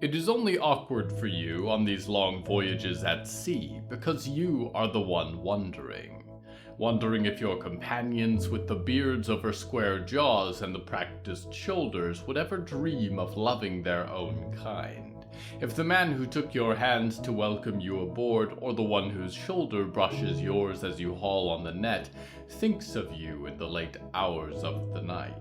It is only awkward for you on these long voyages at sea because you are the one wondering. Wondering if your companions with the beards over square jaws and the practiced shoulders would ever dream of loving their own kind. If the man who took your hand to welcome you aboard, or the one whose shoulder brushes yours as you haul on the net, thinks of you in the late hours of the night.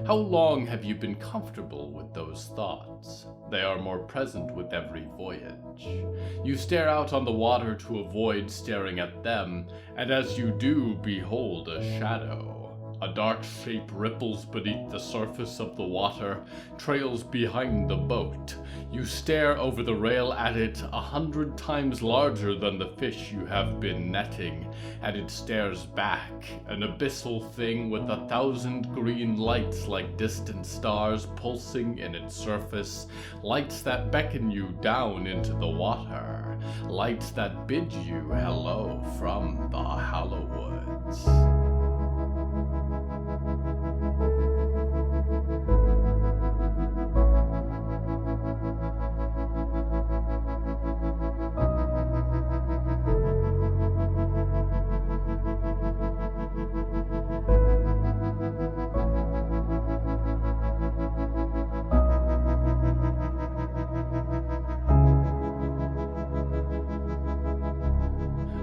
How long have you been comfortable with those thoughts? They are more present with every voyage. You stare out on the water to avoid staring at them, and as you do, behold a shadow. A dark shape ripples beneath the surface of the water, trails behind the boat. You stare over the rail at it 100 times larger than the fish you have been netting, and it stares back, an abyssal thing with 1,000 green lights like distant stars pulsing in its surface, lights that beckon you down into the water, lights that bid you hello from the Hallowoods.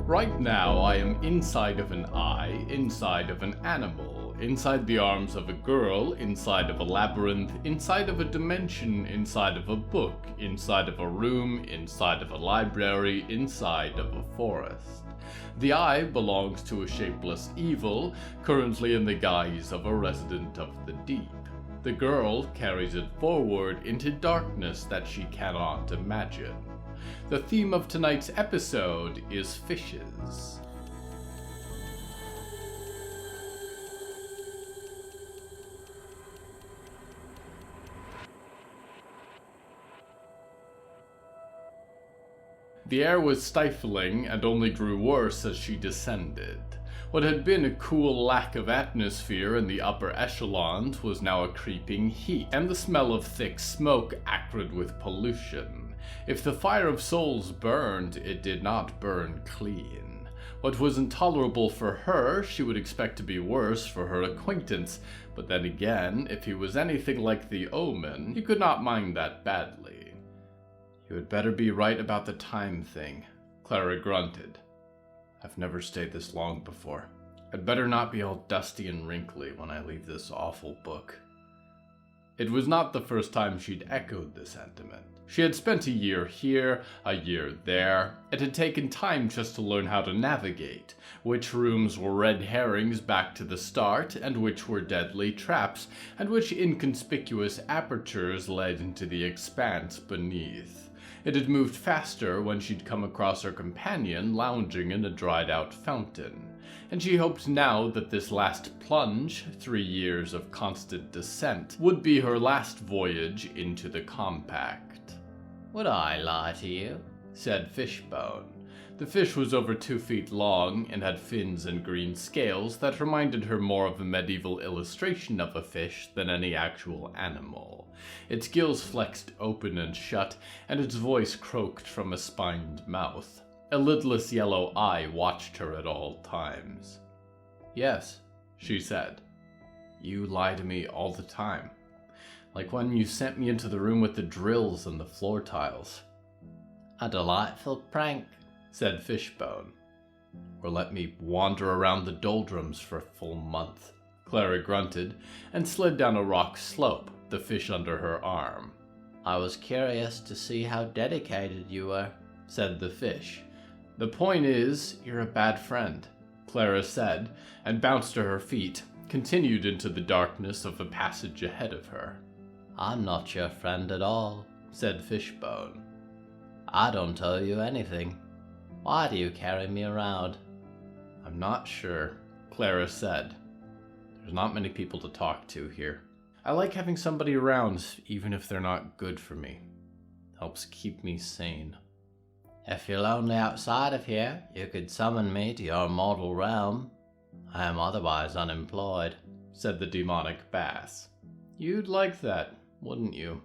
Right now, I am inside of an eye, inside of an animal, inside the arms of a girl, inside of a labyrinth, inside of a dimension, inside of a book, inside of a room, inside of a library, inside of a forest. The eye belongs to a shapeless evil, currently in the guise of a resident of the deep. The girl carries it forward into darkness that she cannot imagine. The theme of tonight's episode is fishes. The air was stifling and only grew worse as she descended. What had been a cool lack of atmosphere in the upper echelons was now a creeping heat, and the smell of thick smoke acrid with pollution. If the fire of souls burned, it did not burn clean. What was intolerable for her, she would expect to be worse for her acquaintance, but then again, if he was anything like the Omen, you could not mind that badly. "You had better be right about the time thing," Clara grunted. "I've never stayed this long before. I'd better not be all dusty and wrinkly when I leave this awful book." It was not the first time she'd echoed the sentiment. She had spent a year here, a year there. It had taken time just to learn how to navigate, which rooms were red herrings back to the start, and which were deadly traps, and which inconspicuous apertures led into the expanse beneath. It had moved faster when she'd come across her companion lounging in a dried-out fountain, and she hoped now that this last plunge, 3 years of constant descent, would be her last voyage into the compact. "Would I lie to you?" said Fishbone. The fish was over 2 feet long and had fins and green scales that reminded her more of a medieval illustration of a fish than any actual animal. Its gills flexed open and shut, and its voice croaked from a spined mouth. A lidless yellow eye watched her at all times. "Yes," she said. "You lie to me all the time. Like when you sent me into the room with the drills and the floor tiles." "A delightful prank," said Fishbone. "Or let me wander around the doldrums for a full month," Clara grunted, and slid down a rock slope, the fish under her arm. "I was curious to see how dedicated you were," said the fish. "The point is, you're a bad friend," Clara said, and bounced to her feet, continued into the darkness of a passage ahead of her. "I'm not your friend at all," said Fishbone. "I don't owe you anything. Why do you carry me around?" "I'm not sure," Clara said. "There's not many people to talk to here. I like having somebody around, even if they're not good for me. Helps keep me sane." "If you're lonely outside of here, you could summon me to your mortal realm. I am otherwise unemployed," said the demonic bass. "You'd like that, wouldn't you?"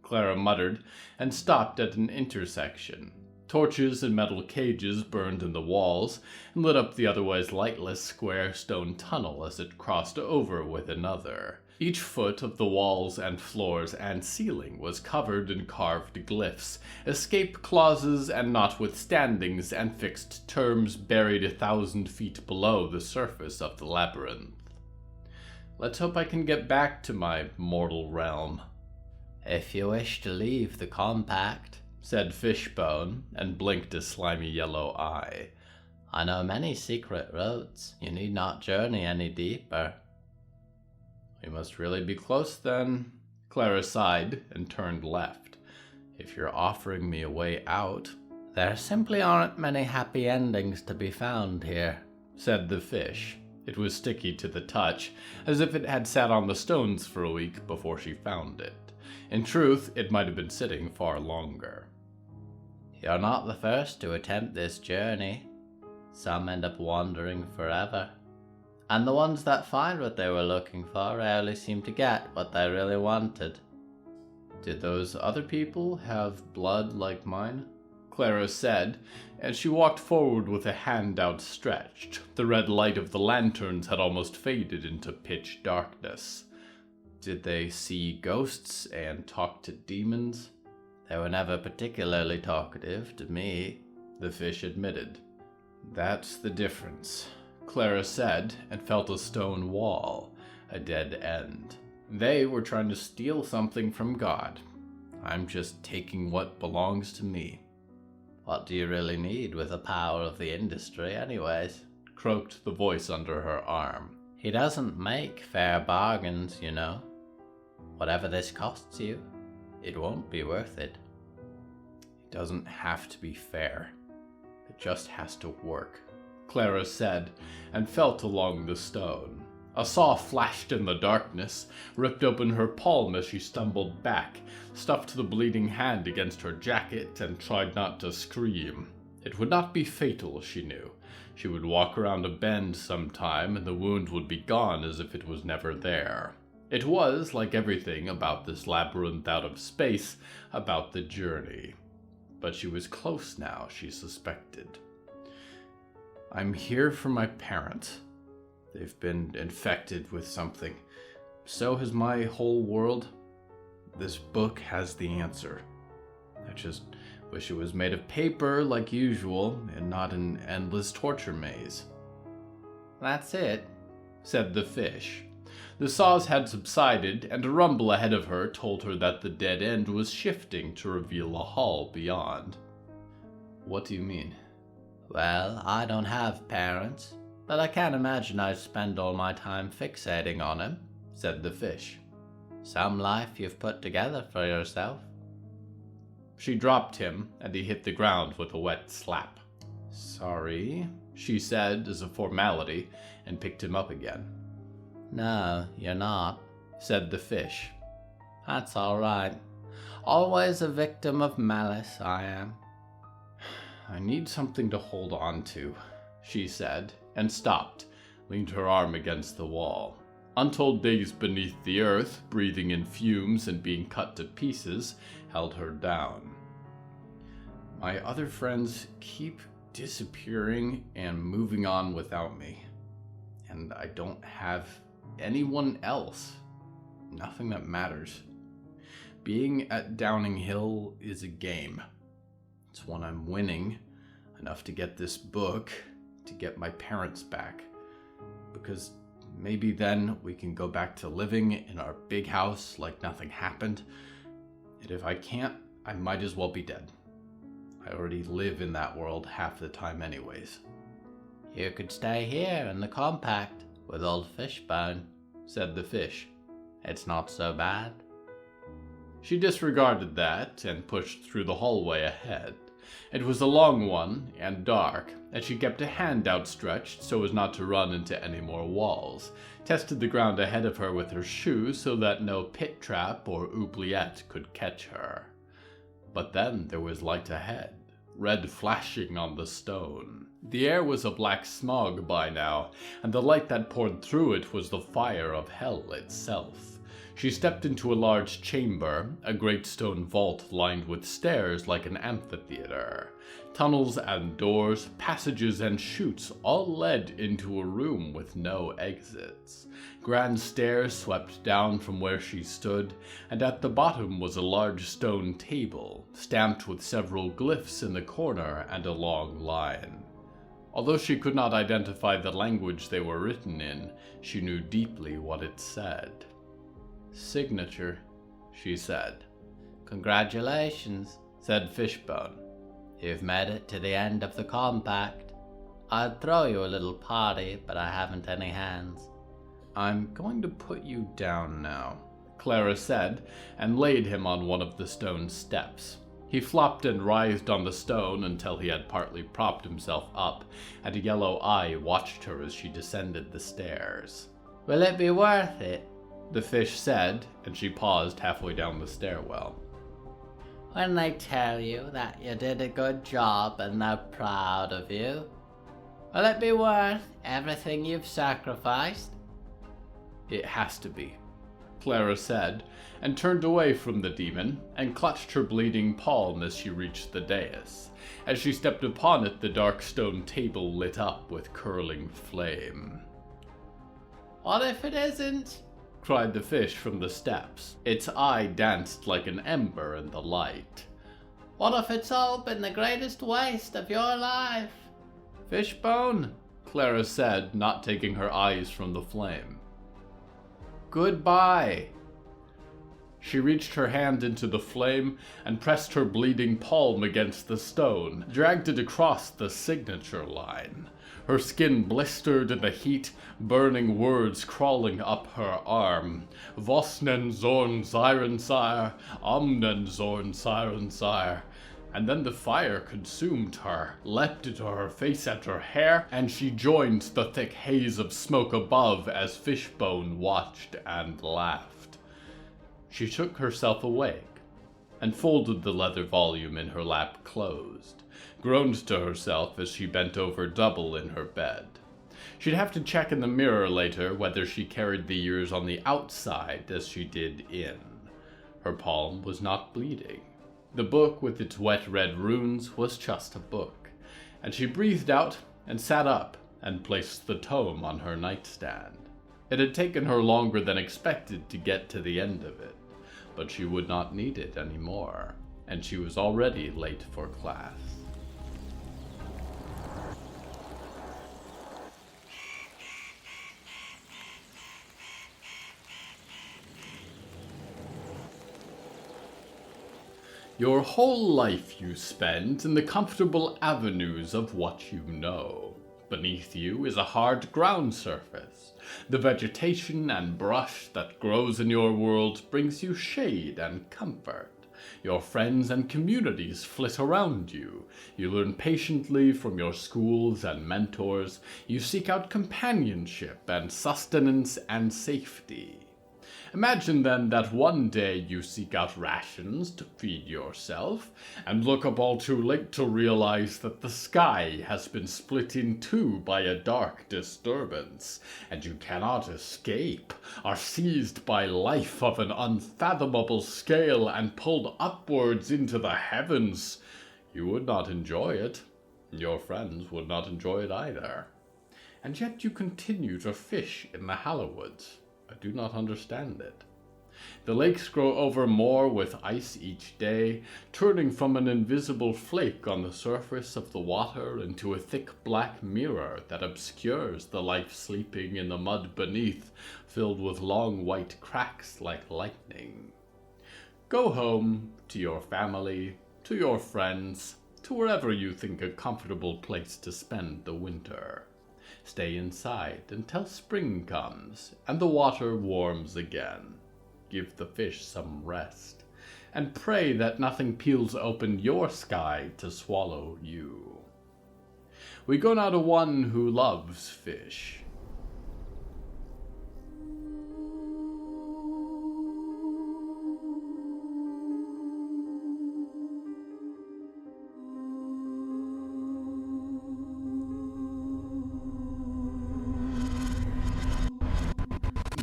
Clara muttered, and stopped at an intersection. Torches and metal cages burned in the walls and lit up the otherwise lightless square stone tunnel as it crossed over with another. Each foot of the walls and floors and ceiling was covered in carved glyphs, escape clauses and notwithstandings and fixed terms buried 1,000 feet below the surface of the labyrinth. Let's hope I can get back to my mortal realm. If you wish to leave the compact, said Fishbone, and blinked a slimy yellow eye. I know many secret roads. You need not journey any deeper. We must really be close then. Clara sighed and turned left. If you're offering me a way out... There simply aren't many happy endings to be found here, said the fish. It was sticky to the touch, as if it had sat on the stones for a week before she found it. In truth, it might have been sitting far longer. You're not the first to attempt this journey. Some end up wandering forever. And the ones that find what they were looking for rarely seem to get what they really wanted. Did those other people have blood like mine? Clara said, and she walked forward with a hand outstretched. The red light of the lanterns had almost faded into pitch darkness. Did they see ghosts and talk to demons? They were never particularly talkative to me, the fish admitted. That's the difference, Clara said, and felt a stone wall, a dead end. They were trying to steal something from God. I'm just taking what belongs to me. What do you really need with the power of the industry anyways? Croaked the voice under her arm. He doesn't make fair bargains, you know. Whatever this costs you, it won't be worth it. It doesn't have to be fair. It just has to work, Clara said, and felt along the stone. A saw flashed in the darkness, ripped open her palm as she stumbled back, stuffed the bleeding hand against her jacket, and tried not to scream. It would not be fatal, she knew. She would walk around a bend sometime, and the wound would be gone as if it was never there. It was, like everything about this labyrinth out of space, about the journey. But she was close now, she suspected. I'm here for my parents. They've been infected with something. So has my whole world. This book has the answer. I just wish it was made of paper like usual and not an endless torture maze. That's it, said the fish. The saws had subsided, and a rumble ahead of her told her that the dead end was shifting to reveal a hall beyond. What do you mean? Well, I don't have parents, but I can't imagine I'd spend all my time fixating on him, said the fish. Some life you've put together for yourself. She dropped him, and he hit the ground with a wet slap. Sorry, she said as a formality, and picked him up again. No, you're not, said the fish. That's all right. Always a victim of malice, I am. I need something to hold on to, she said, and stopped, leaned her arm against the wall. Untold days beneath the earth, breathing in fumes and being cut to pieces, held her down. My other friends keep disappearing and moving on without me. And I don't have anyone else. Nothing that matters. Being at Downing Hill is a game. It's one I'm winning, enough to get this book, to get my parents back. Because maybe then we can go back to living in our big house like nothing happened. And if I can't, I might as well be dead. I already live in that world half the time anyways. You could stay here in the compact with old Fishbone, said the fish. It's not so bad. She disregarded that and pushed through the hallway ahead. It was a long one and dark, and she kept a hand outstretched so as not to run into any more walls, tested the ground ahead of her with her shoe so that no pit trap or oubliette could catch her. But then there was light ahead, red flashing on the stone. The air was a black smog by now, and the light that poured through it was the fire of hell itself. She stepped into a large chamber, a great stone vault lined with stairs like an amphitheater. Tunnels and doors, passages and chutes all led into a room with no exits. Grand stairs swept down from where she stood, and at the bottom was a large stone table, stamped with several glyphs in the corner and a long line. Although she could not identify the language they were written in, she knew deeply what it said. "Signature," she said. "Congratulations," said Fishbone. "You've made it to the end of the compact. I'd throw you a little party, but I haven't any hands." "I'm going to put you down now," Clara said, and laid him on one of the stone steps. He flopped and writhed on the stone until he had partly propped himself up, and a yellow eye watched her as she descended the stairs. "Will it be worth it?" the fish said, and she paused halfway down the stairwell. "When they tell you that you did a good job and they're proud of you, will it be worth everything you've sacrificed?" "It has to be," Clara said, and turned away from the demon, and clutched her bleeding palm as she reached the dais. As she stepped upon it, the dark stone table lit up with curling flame. "What if it isn't?" cried the fish from the steps. Its eye danced like an ember in the light. "What if it's all been the greatest waste of your life?" "Fishbone," Clara said, not taking her eyes from the flame. "Goodbye." She reached her hand into the flame and pressed her bleeding palm against the stone, dragged it across the signature line. Her skin blistered in the heat, burning words crawling up her arm. "Vosnen Zorn Sirensire, Omnen Zorn Sirensire." And then the fire consumed her, leapt into her face and her hair, and she joined the thick haze of smoke above as Fishbone watched and laughed. She shook herself awake, and folded the leather volume in her lap closed, groaned to herself as she bent over double in her bed. She'd have to check in the mirror later whether she carried the years on the outside as she did in. Her palm was not bleeding. The book with its wet red runes was just a book, and she breathed out and sat up and placed the tome on her nightstand. It had taken her longer than expected to get to the end of it, but she would not need it anymore, and she was already late for class. Your whole life you spend in the comfortable avenues of what you know. Beneath you is a hard ground surface. The vegetation and brush that grows in your world brings you shade and comfort. Your friends and communities flit around you. You learn patiently from your schools and mentors. You seek out companionship and sustenance and safety. Imagine then that one day you seek out rations to feed yourself, and look up all too late to realize that the sky has been split in two by a dark disturbance, and you cannot escape, are seized by life of an unfathomable scale and pulled upwards into the heavens. You would not enjoy it. Your friends would not enjoy it either. And yet you continue to fish in the Hallowoods. I do not understand it. The lakes grow over more with ice each day, turning from an invisible flake on the surface of the water into a thick black mirror that obscures the life sleeping in the mud beneath, filled with long white cracks like lightning. Go home, to your family, to your friends, to wherever you think a comfortable place to spend the winter. Stay inside until spring comes and the water warms again. Give the fish some rest, and pray that nothing peels open your sky to swallow you. We go now to one who loves fish.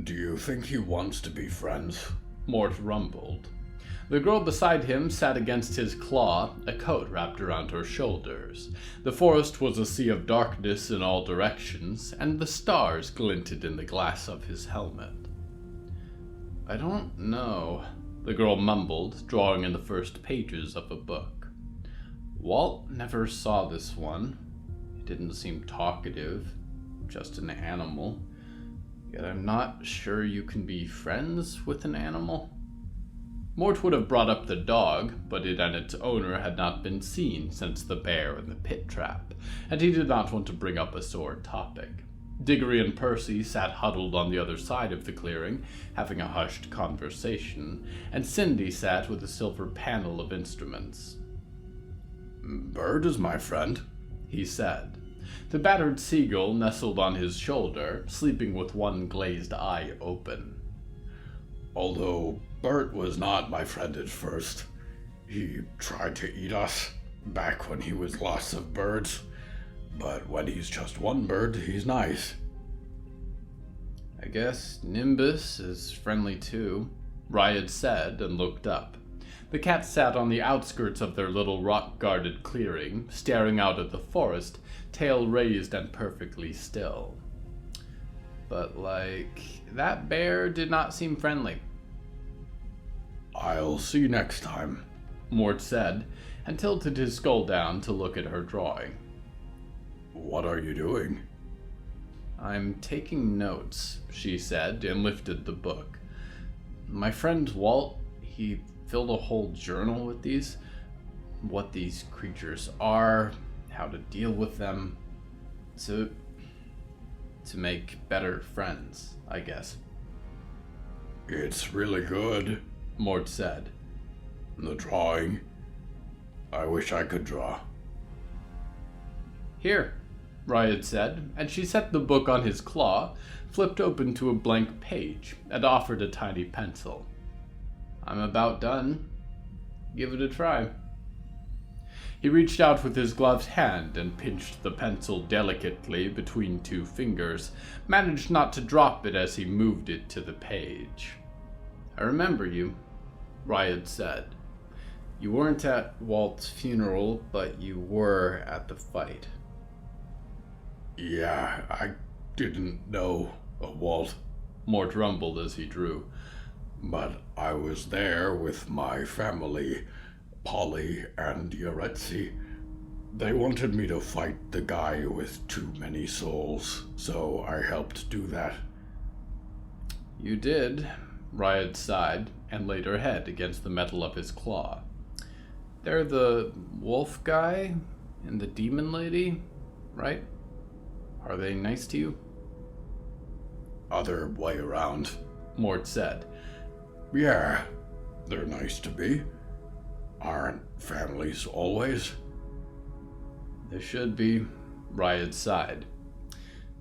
Do you think he wants to be friends? Mort rumbled. The girl beside him sat against his claw, a coat wrapped around her shoulders. The forest was a sea of darkness in all directions, and the stars glinted in the glass of his helmet. I don't know, the girl mumbled, drawing in the first pages of a book. Walt never saw this one. He didn't seem talkative, just an animal. Yet I'm not sure you can be friends with an animal. Mort would have brought up the dog, but it and its owner had not been seen since the bear and the pit trap, and he did not want to bring up a sore topic. Diggory and Percy sat huddled on the other side of the clearing, having a hushed conversation, and Cindy sat with a silver panel of instruments. Bert is my friend, he said. The battered seagull nestled on his shoulder, sleeping with one glazed eye open. Although Bert was not my friend at first. He tried to eat us back when he was lots of birds. But when he's just one bird, he's nice. I guess Nimbus is friendly too, Riot said and looked up. The cat sat on the outskirts of their little rock-guarded clearing, staring out at the forest, tail raised and perfectly still. But, that bear did not seem friendly. I'll see next time, Mort said, and tilted his skull down to look at her drawing. What are you doing? I'm taking notes, she said, and lifted the book. My friend Walt, he filled a whole journal with these. What these creatures are, how to deal with them, to make better friends, I guess. It's really good, Mort said. The drawing. I wish I could draw. Here, Riot said, and she set the book on his claw, flipped open to a blank page, and offered a tiny pencil. I'm about done. Give it a try. He reached out with his gloved hand and pinched the pencil delicately between two fingers, managed not to drop it as he moved it to the page. I remember you, Riot said. You weren't at Walt's funeral, but you were at the fight. Yeah, I didn't know Walt, Mort rumbled as he drew. But I was there with my family, Polly and Yaretsi. They wanted me to fight the guy with too many souls, so I helped do that. You did, Riot sighed, and laid her head against the metal of his claw. They're the wolf guy and the demon lady, right? Are they nice to you? Other way around, Mort said. Yeah, they're nice to be. Aren't families always? They should be, Riot sighed.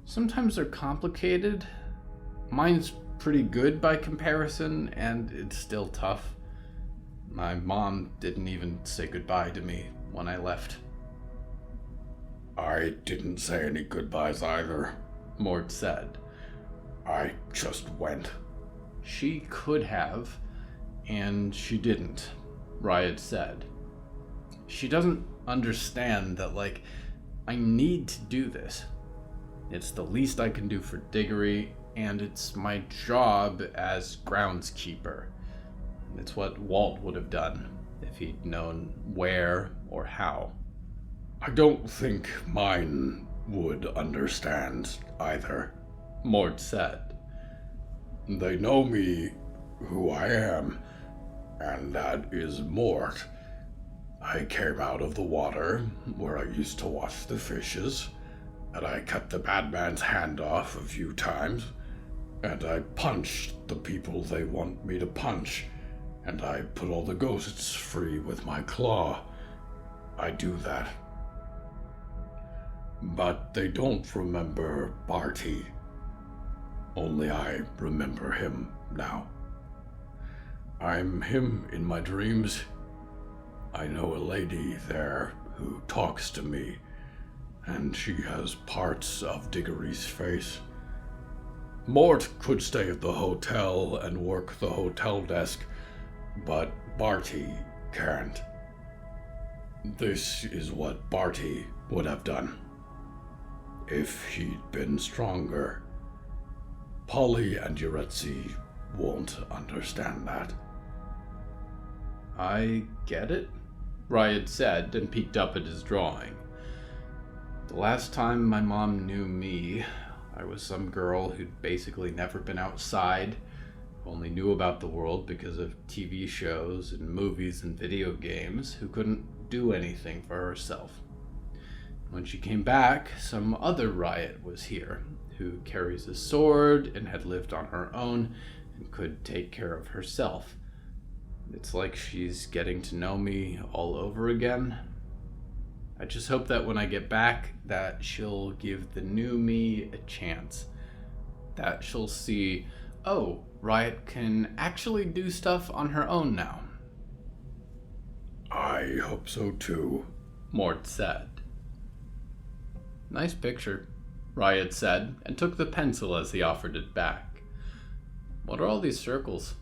Sometimes they're complicated. Mine's pretty good by comparison, and it's still tough. My mom didn't even say goodbye to me when I left. I didn't say any goodbyes either, Mort said. I just went. She could have, and she didn't, Riot said. She doesn't understand that, I need to do this. It's the least I can do for Diggory, and it's my job as groundskeeper. It's what Walt would have done if he'd known where or how. I don't think mine would understand either, Mort said. They know me, who I am, and that is Mort. I came out of the water, where I used to watch the fishes, and I cut the bad man's hand off a few times, and I punched the people they want me to punch, and I put all the ghosts free with my claw. I do that. But they don't remember Barty. Only I remember him now. I'm him in my dreams. I know a lady there who talks to me, and she has parts of Diggory's face. Mort could stay at the hotel and work the hotel desk, but Barty can't. This is what Barty would have done if he'd been stronger. Polly and Yuretsi won't understand that. I get it, Riot said and peeked up at his drawing. The last time my mom knew me, I was some girl who'd basically never been outside, who only knew about the world because of TV shows and movies and video games, who couldn't do anything for herself. When she came back, some other Riot was here, who carries a sword and had lived on her own and could take care of herself. It's like she's getting to know me all over again. I just hope that when I get back, that she'll give the new me a chance. That she'll see, oh, Riot can actually do stuff on her own now. I hope so too, Mort said. Nice picture, Riot said, and took the pencil as he offered it back. What are all these circles?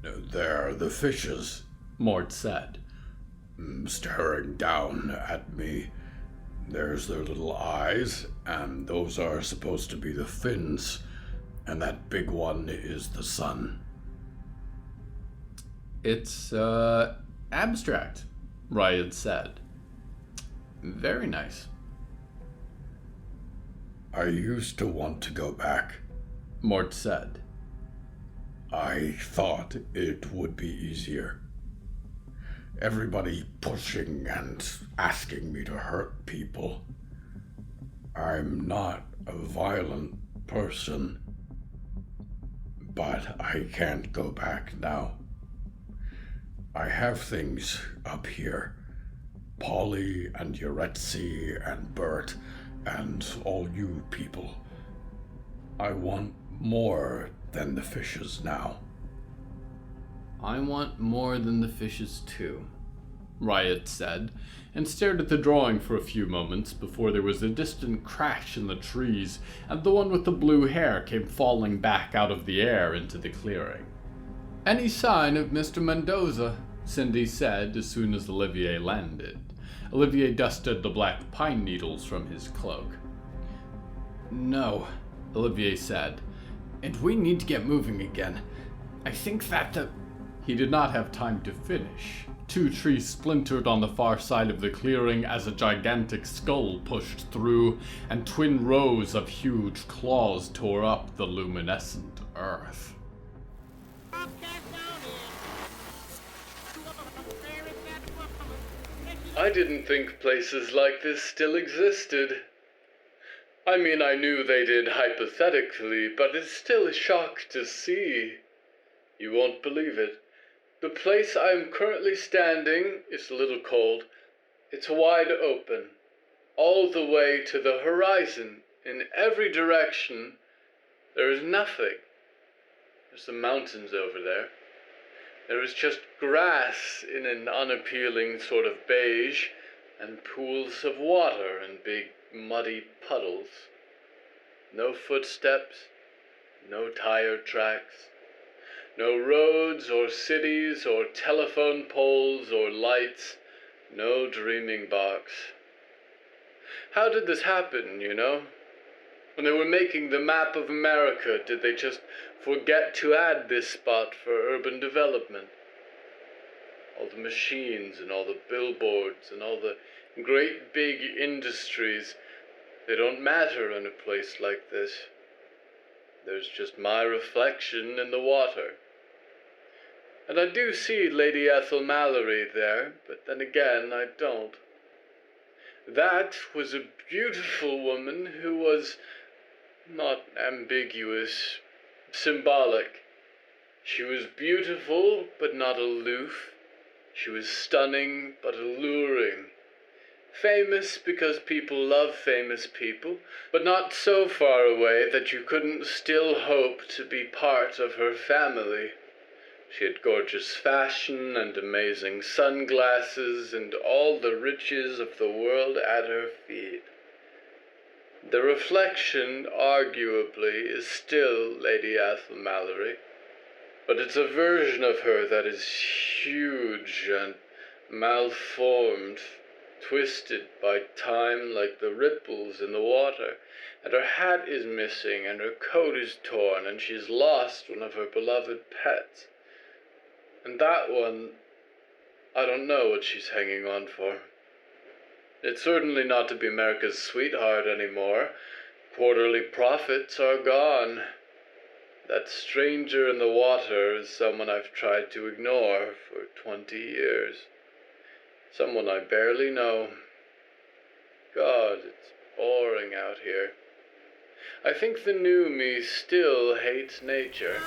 They're the fishes, Mort said. Staring down at me. There's their little eyes, and those are supposed to be the fins, and that big one is the sun. It's, abstract, Riot said. Very nice. I used to want to go back, Mort said. I thought it would be easier. Everybody pushing and asking me to hurt people. I'm not a violent person, but I can't go back now. I have things up here. Polly and Yuretsi and Bert and all you people. I want more than the fishes now. I want more than the fishes too, Riot said, and stared at the drawing for a few moments before there was a distant crash in the trees, and the one with the blue hair came falling back out of the air into the clearing. Any sign of Mr. Mendoza? Cindy said as soon as Olivier landed. Olivier dusted the black pine needles from his cloak. No, Olivier said, and we need to get moving again. I think that the... He did not have time to finish. Two trees splintered on the far side of the clearing as a gigantic skull pushed through, and twin rows of huge claws tore up the luminescent earth. I didn't think places like this still existed. I mean, I knew they did hypothetically, but it's still a shock to see. You won't believe it. The place I'm currently standing is a little cold. It's wide open, all the way to the horizon, in every direction. There is nothing. There's the mountains over there. There is just grass in an unappealing sort of beige, and pools of water and big muddy puddles. No footsteps, no tire tracks. No roads or cities or telephone poles or lights, no dreaming box. How did this happen, you know? When they were making the map of America, did they just forget to add this spot for urban development? All the machines and all the billboards and all the great big industries, they don't matter in a place like this. There's just my reflection in the water. And I do see Lady Ethel Mallory there, but then again, I don't. That was a beautiful woman who was not ambiguous, symbolic. She was beautiful, but not aloof. She was stunning, but alluring. Famous because people love famous people, but not so far away that you couldn't still hope to be part of her family. She had gorgeous fashion and amazing sunglasses and all the riches of the world at her feet. The reflection, arguably, is still Lady Ethel Mallory, but it's a version of her that is huge and malformed, twisted by time like the ripples in the water, and her hat is missing, and her coat is torn, and she's lost one of her beloved pets. And that one, I don't know what she's hanging on for. It's certainly not to be America's sweetheart anymore. Quarterly profits are gone. That stranger in the water is someone I've tried to ignore for 20 years. Someone I barely know. God, it's boring out here. I think the new me still hates nature.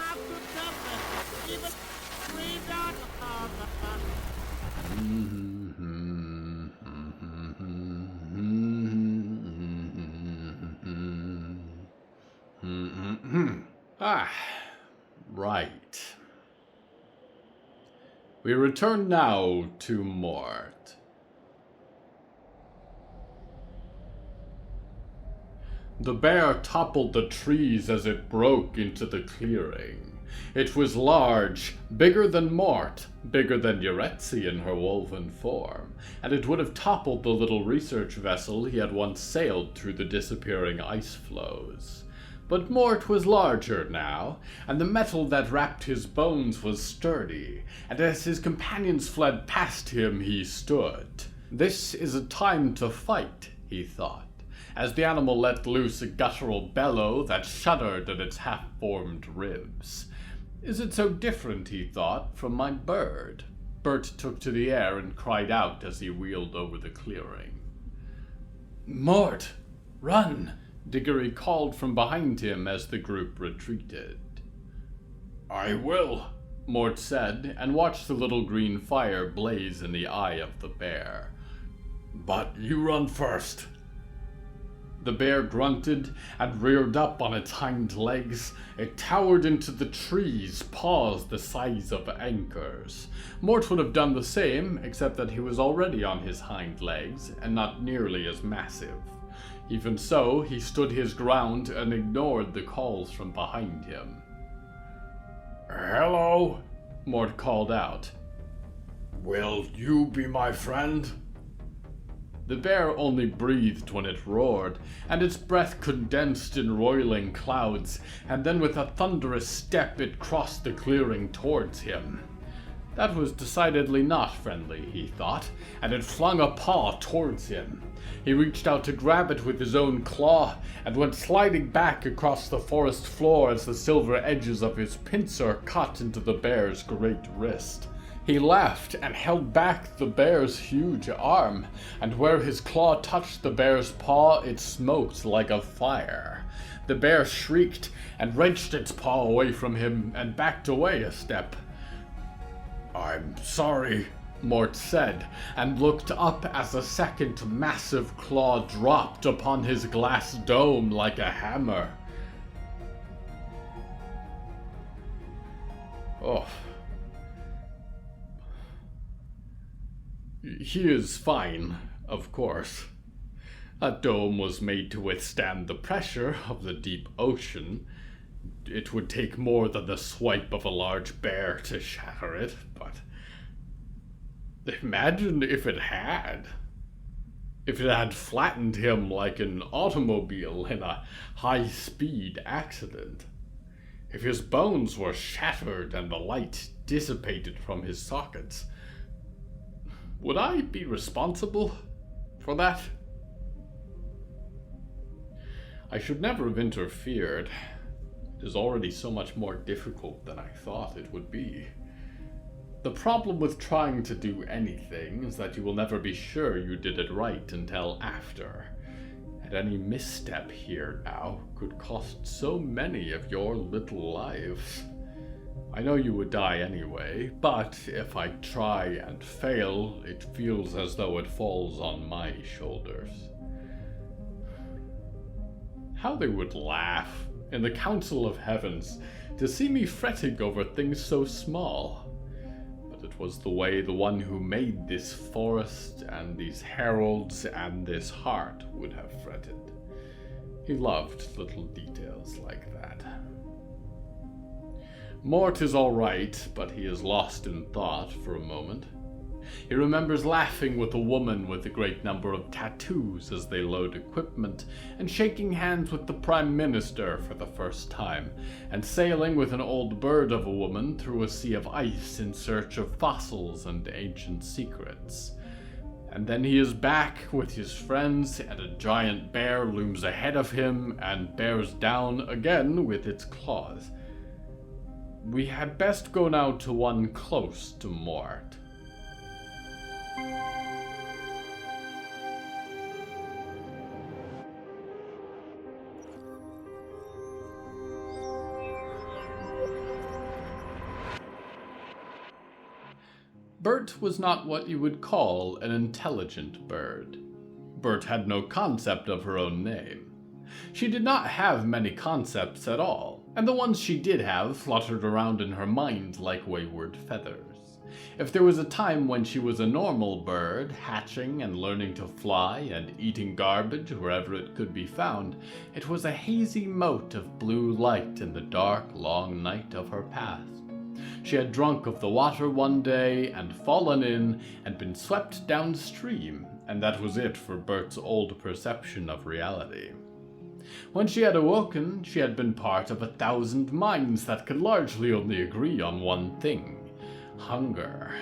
Right. We return now to Mort. The bear toppled the trees as it broke into the clearing. It was large, bigger than Mort, bigger than Yehezkel in her woven form, and it would have toppled the little research vessel he had once sailed through the disappearing ice floes. But Mort was larger now, and the metal that wrapped his bones was sturdy, and as his companions fled past him he stood. This is a time to fight, he thought, as the animal let loose a guttural bellow that shuddered at its half-formed ribs. Is it so different, he thought, from my bird? Bert took to the air and cried out as he wheeled over the clearing. "Mort, run!" Diggory called from behind him as the group retreated. "I will," Mort said, and watched the little green fire blaze in the eye of the bear. "But you run first." The bear grunted and reared up on its hind legs. It towered into the trees, paws the size of anchors. Mort would have done the same, except that he was already on his hind legs, and not nearly as massive. Even so, he stood his ground and ignored the calls from behind him. "Hello," Mort called out. "Will you be my friend?" The bear only breathed when it roared, and its breath condensed in roiling clouds, and then with a thunderous step it crossed the clearing towards him. That was decidedly not friendly, he thought, and it flung a paw towards him. He reached out to grab it with his own claw, and went sliding back across the forest floor as the silver edges of his pincer cut into the bear's great wrist. He laughed and held back the bear's huge arm, and where his claw touched the bear's paw, it smoked like a fire. The bear shrieked and wrenched its paw away from him and backed away a step. "I'm sorry," Mort said, and looked up as a second massive claw dropped upon his glass dome like a hammer. Oh. He is fine, of course. A dome was made to withstand the pressure of the deep ocean. It would take more than the swipe of a large bear to shatter it, but imagine if it had. If it had flattened him like an automobile in a high-speed accident. If his bones were shattered and the light dissipated from his sockets. Would I be responsible for that? I should never have interfered. It is already so much more difficult than I thought it would be. The problem with trying to do anything is that you will never be sure you did it right until after. And any misstep here now could cost so many of your little lives. I know you would die anyway, but if I try and fail, it feels as though it falls on my shoulders. How they would laugh in the Council of Heavens to see me fretting over things so small. But it was the way the one who made this forest and these heralds and this heart would have fretted. He loved little details like that. Mort is all right, but he is lost in thought for a moment. He remembers laughing with a woman with a great number of tattoos as they load equipment, and shaking hands with the Prime Minister for the first time, and sailing with an old bird of a woman through a sea of ice in search of fossils and ancient secrets. And then he is back with his friends, and a giant bear looms ahead of him and bears down again with its claws. We had best go now to one close to Mort. Bert was not what you would call an intelligent bird. Bert had no concept of her own name. She did not have many concepts at all, and the ones she did have fluttered around in her mind like wayward feathers. If there was a time when she was a normal bird, hatching and learning to fly and eating garbage wherever it could be found, it was a hazy mote of blue light in the dark, long night of her past. She had drunk of the water one day and fallen in and been swept downstream, and that was it for Bert's old perception of reality. When she had awoken, she had been part of 1,000 minds that could largely only agree on one thing: hunger.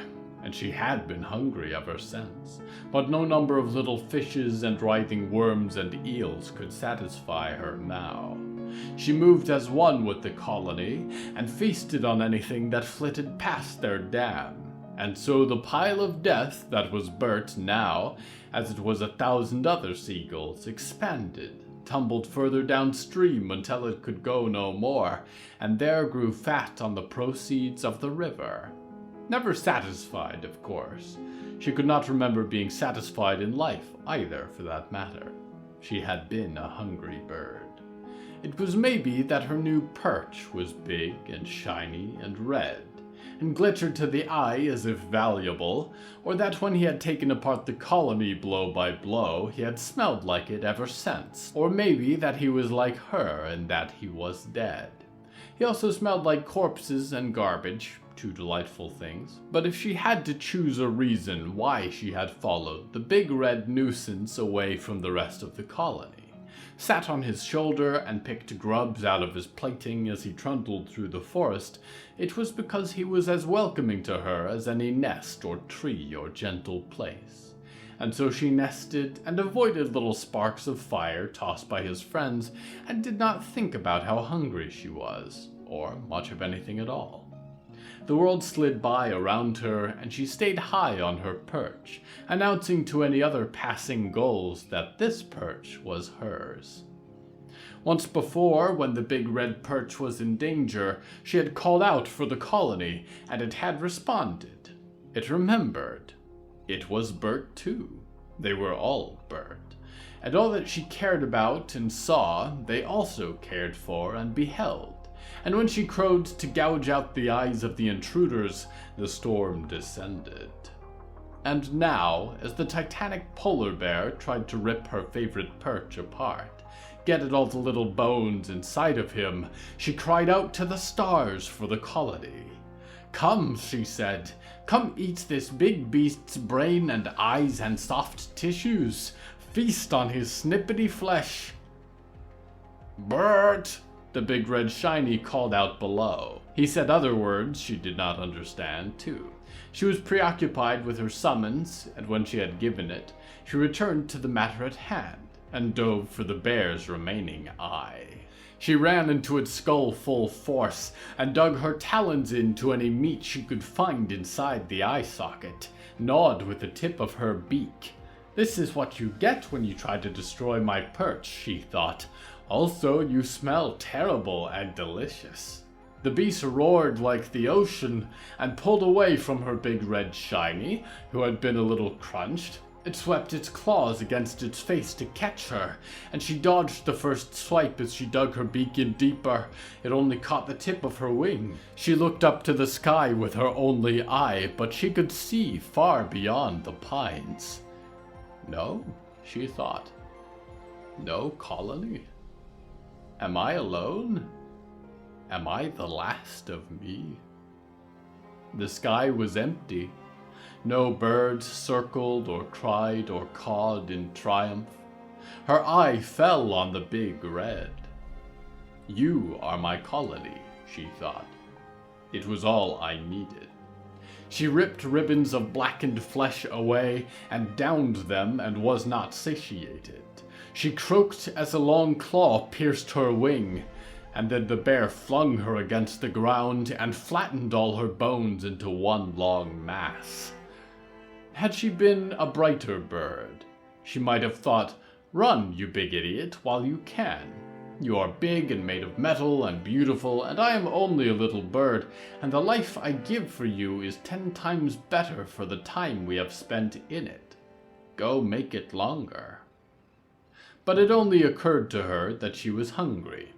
And she had been hungry ever since, but no number of little fishes and writhing worms and eels could satisfy her now. She moved as one with the colony, and feasted on anything that flitted past their dam. And so the pile of death that was Bert now, as it was 1,000 other seagulls, expanded, tumbled further downstream until it could go no more, and there grew fat on the proceeds of the river. Never satisfied, of course. She could not remember being satisfied in life either, for that matter. She had been a hungry bird. It was maybe that her new perch was big and shiny and red, and glittered to the eye as if valuable, or that when he had taken apart the colony blow by blow, he had smelled like it ever since, or maybe that he was like her and that he was dead. He also smelled like corpses and garbage, two delightful things, but if she had to choose a reason why she had followed the big red nuisance away from the rest of the colony, sat on his shoulder and picked grubs out of his plating as he trundled through the forest, it was because he was as welcoming to her as any nest or tree or gentle place. And so she nested and avoided little sparks of fire tossed by his friends, and did not think about how hungry she was, or much of anything at all. The world slid by around her, and she stayed high on her perch, announcing to any other passing gulls that this perch was hers. Once before, when the big red perch was in danger, she had called out for the colony, and it had responded. It remembered. It was Bert too. They were all Bert. And all that she cared about and saw, they also cared for and beheld. And when she crowed to gouge out the eyes of the intruders, the storm descended. And now, as the titanic polar bear tried to rip her favorite perch apart, get at all the little bones inside of him, she cried out to the stars for the colony. "Come," she said, "come eat this big beast's brain and eyes and soft tissues. Feast on his snippety flesh." "Bert!" the big red shiny called out below. He said other words she did not understand, too. She was preoccupied with her summons, and when she had given it, she returned to the matter at hand, and dove for the bear's remaining eye. She ran into its skull full force, and dug her talons into any meat she could find inside the eye socket, gnawed with the tip of her beak. "This is what you get when you try to destroy my perch," she thought. "Also, you smell terrible and delicious." The beast roared like the ocean, and pulled away from her big red shiny, who had been a little crunched. It swept its claws against its face to catch her, and she dodged the first swipe as she dug her beak in deeper. It only caught the tip of her wing. She looked up to the sky with her only eye, but she could see far beyond the pines. No, she thought. No colony. Am I alone? Am I the last of me? The sky was empty. No birds circled or cried or cawed in triumph. Her eye fell on the big red. You are my colony, she thought. It was all I needed. She ripped ribbons of blackened flesh away and downed them and was not satiated. She croaked as a long claw pierced her wing, and then the bear flung her against the ground and flattened all her bones into one long mass. Had she been a brighter bird, she might have thought, "Run, you big idiot, while you can. You are big and made of metal and beautiful, and I am only a little bird, and the life I give for you is 10 times better for the time we have spent in it. Go make it longer." But it only occurred to her that she was hungry,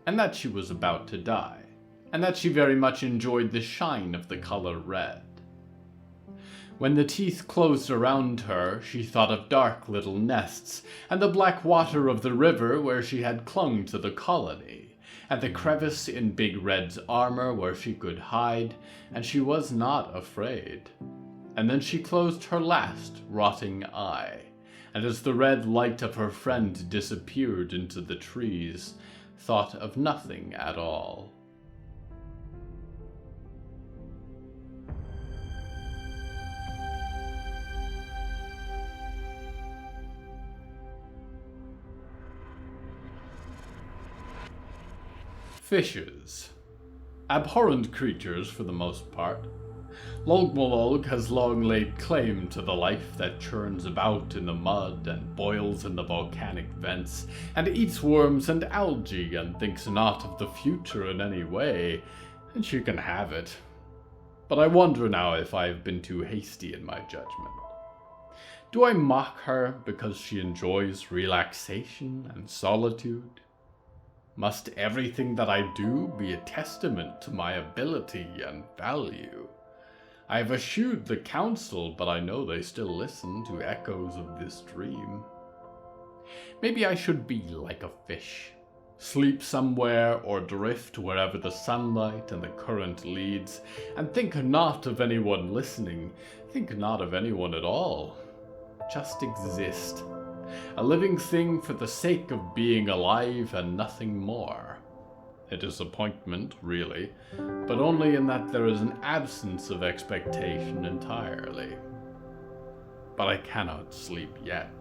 and that she was about to die, and that she very much enjoyed the shine of the color red. When the teeth closed around her, she thought of dark little nests, and the black water of the river where she had clung to the colony, and the crevice in Big Red's armor where she could hide, and she was not afraid. And then she closed her last rotting eye, and as the red light of her friend disappeared into the trees, thought of nothing at all. Fishes. Abhorrent creatures for the most part. Logmolog has long laid claim to the life that churns about in the mud and boils in the volcanic vents, and eats worms and algae and thinks not of the future in any way, and she can have it. But I wonder now if I have been too hasty in my judgment. Do I mock her because she enjoys relaxation and solitude? Must everything that I do be a testament to my ability and value? I have eschewed the council, but I know they still listen to echoes of this dream. Maybe I should be like a fish, sleep somewhere or drift wherever the sunlight and the current leads, and think not of anyone listening, think not of anyone at all. Just exist. A living thing for the sake of being alive and nothing more. A disappointment, really, but only in that there is an absence of expectation entirely. But I cannot sleep yet.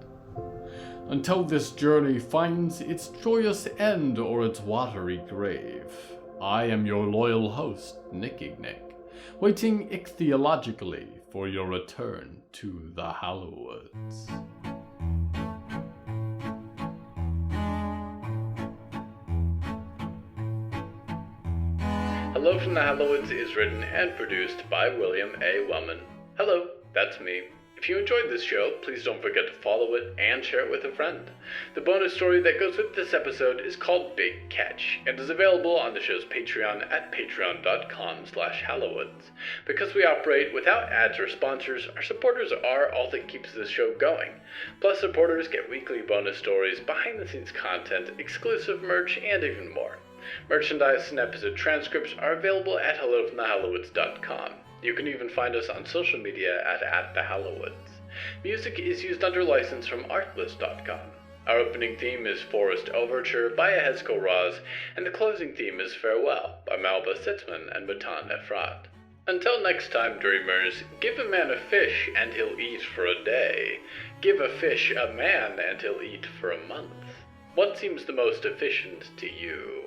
Until this journey finds its joyous end or its watery grave, I am your loyal host, Nickignick, waiting ichthyologically for your return to the Hallowoods. Hello from the Hallowoods is written and produced by William A. Wellman. Hello, that's me. If you enjoyed this show, please don't forget to follow it and share it with a friend. The bonus story that goes with this episode is called Big Catch and is available on the show's Patreon at patreon.com/Hallowoods. Because we operate without ads or sponsors, our supporters are all that keeps this show going. Plus, supporters get weekly bonus stories, behind-the-scenes content, exclusive merch, and even more. Merchandise and episode transcripts are available at hellofromthehallowoods.com. You can even find us on social media at the Hallowoods. Music is used under license from artlist.com. Our opening theme is Forest Overture by Yehezkel Raz, and the closing theme is Farewell by Belsitzman and Matan, Ephrat. Until next time, dreamers, give a man a fish and he'll eat for a day. Give a fish a man and he'll eat for a month. What seems the most efficient to you?